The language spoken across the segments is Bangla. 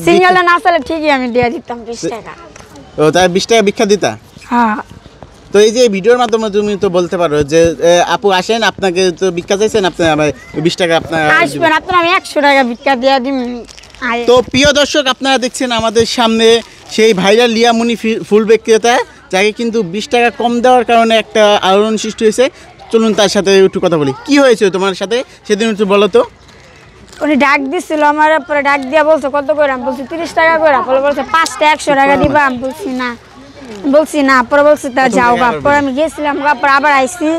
সিঙ্গেলে না চলে ঠিকই আমি দিয়ে দিতাম 20 টাকা। ও তাই 20 টাকা ভিক্ষা দিতা? হ্যাঁ। তো এই যে ভিডিওর মাধ্যমে তুমি তো বলতে পারো যে আপু আসেন, আপনাকে তো ভিক্ষা চাইছেন, আপনি আমার 20 টাকা আপনার আসবেন, আপনার আমি 100 টাকা ভিক্ষা দিয়ে দিই। তো প্রিয় দর্শক, আপনারা দেখছেন আমাদের সামনে সেই ভাইরাল লিয়ামনি ফুল বিক্রেতা, যাকে কিন্তু 20 টাকা কম দেওয়ার কারণে একটা আলোড়ন সৃষ্টি হয়েছে। চলুন তার সাথে একটু কথা বলি। কি হয়েছে তোমার সাথে সেদিন, একটু বলো তো। উনি ডাক দিছিল আমার, পরে ডাক দিয়া বলছে কত করে, আমি বলছি 30 টাকা করে, পরে বলছে 5টা 100 টাকা দিবা, আমি বলছি না, পরে বলছি তা যাও গা। পরে আমি গেছিলাম গা, পরে আবার আইসি,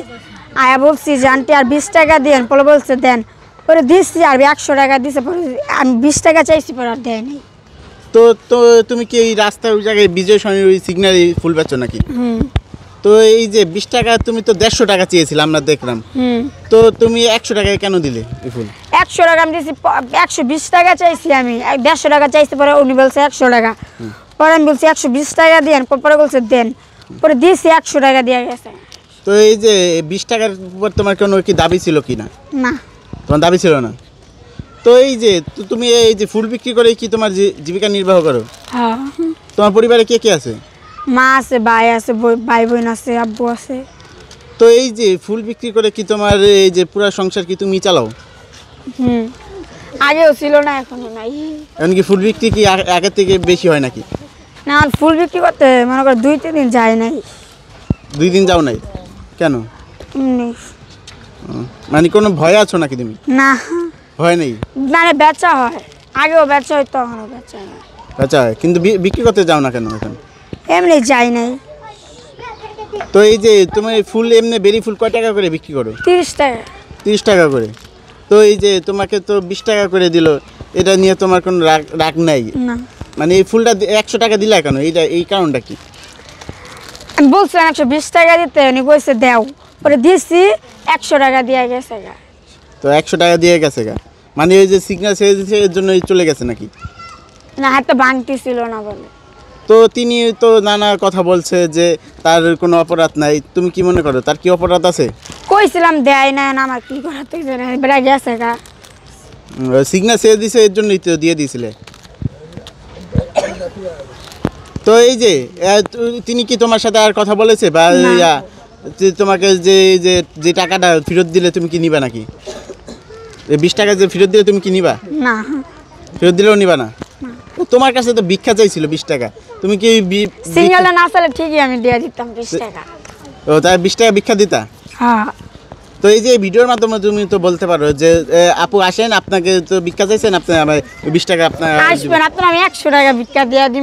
আয়া বলছি যে আন্টি আর 20 টাকা দেন, পরে বলছে দেন, পরে দিচ্ছি আর 100 টাকা দিছে, পরে আমি 20 টাকা চাইছি, পরে আর দেয়নি। তো তো তুমি কি এই রাস্তায় ওই জায়গায় বিজয় সরণির ওই সিগন্যালে ফুল বেচো নাকি? তো এই যে 20 টাকা, তুমি তো 150 টাকা চেয়েছিলে, আমরা দেখলাম। তো তুমি 100 টাকায় কেন দিলে এই ফুল? 100 টাকা আমি দিয়েছি, 120 টাকা চাইছি আমি, 150 টাকা চাইছি, পরে উনি বলছে 100 টাকা, পরে আমি বলছি 120 টাকা দেন, পরে বলছে দেন, পরে দিয়েছি 100 টাকা দিয়ে গেছে। তো এই যে 20 টাকার উপর তোমার কোনো কি দাবি ছিল কি না? না, তোমার দাবি ছিল না। তো এই যে তুমি এই যে ফুল বিক্রি করে কি তোমার জীবিকা নির্বাহ করো? হ্যাঁ। তোমার পরিবারে কে কে আছে? মা আছে, ভাই আছে, ভাই বোন আছে, আব্বু আছে। তো এই যে ফুল বিক্রি করে কি তোমার এই যে পুরো সংসার কি তুমি চালাও? আগেও ছিল না, এখনো নাই। এমনকি ফুল বিক্রি কি আগের থেকে বেশি হয় নাকি? না, আমার ফুল বিক্রি করতে মনে করো 2-3 দিন যায় নাই। 2 দিন যাও নাই কেন? মানে কোনো ভয় আছো নাকি তুমি? না, ভয় নেই? মানে বেচা হয়, আগেও বেচা হয়, তখনও বেচা হয়। আচ্ছা, কিন্তু বিক্রি করতে যাও না কেন এখন? এমনি যাই নাই। তো এই যে তুমি ফুল এমনি বেরি ফুল কয় টাকা করে বিক্রি করো? 30 টাকা। 30 টাকা করে। তো এই যে তোমাকে তো 20 টাকা করে দিল, এটা নিয়ে তোমার কোনো রাগ নাই? না, মানে এই ফুলটা 100 টাকা দিলা কেন? এই কারণটা কি? আমি বলছিলাম 120 টাকা দিতে, উনি কইছে দেও, পরে দিয়েছি 100 টাকা দিয়ে গেছে গা। তো 100 টাকা দিয়ে গেছে গা, মানে ওই যে সিগন্যাল ছেড়ে দিয়েছে এর জন্য চলে গেছে নাকি? না, হাতে ভাঙতি ছিল না বলে। তো তিনি তো নানা কথা বলছে যে তার কোনো অপরাধ নাই। তুমি কি মনে করো তার কি অপরাধ আছে? কইছিলাম দেয় না, আমার কি করাতে বেড়া গেছে গা। সিগন্যাল ছেড়ে দিয়েছে এর জন্যই তো দিয়ে দিয়েছিলে। তো এই যে তিনি কি তোমার সাথে আর কথা বলেছে বা তোমাকে যে টাকাটা ফেরত দিলে তুমি কি নিবা নাকি? 20 টাকা যে ফেরত দিলে তুমি কি নিবা? না, ফেরত দিলেও নিবা না? তোমার কাছে তো ভিক্ষা চাইছিল 20 টাকা, তুমি কি সিঙ্গেলে না চলে ঠিকই আমি দিয়ে দিতাম 20 টাকা। ও তাই 20 টাকা ভিক্ষা দিতা? হ্যাঁ। তো এই যে ভিডিওর মাধ্যমে তুমি তো বলতে পারো যে আপু আসেন, আপনাকে তো ভিক্ষা চাইছেন, আপনি আমার 20 টাকা আপনার আসবেন, আপনার আমি 100 টাকা ভিক্ষা দিয়ে দিই।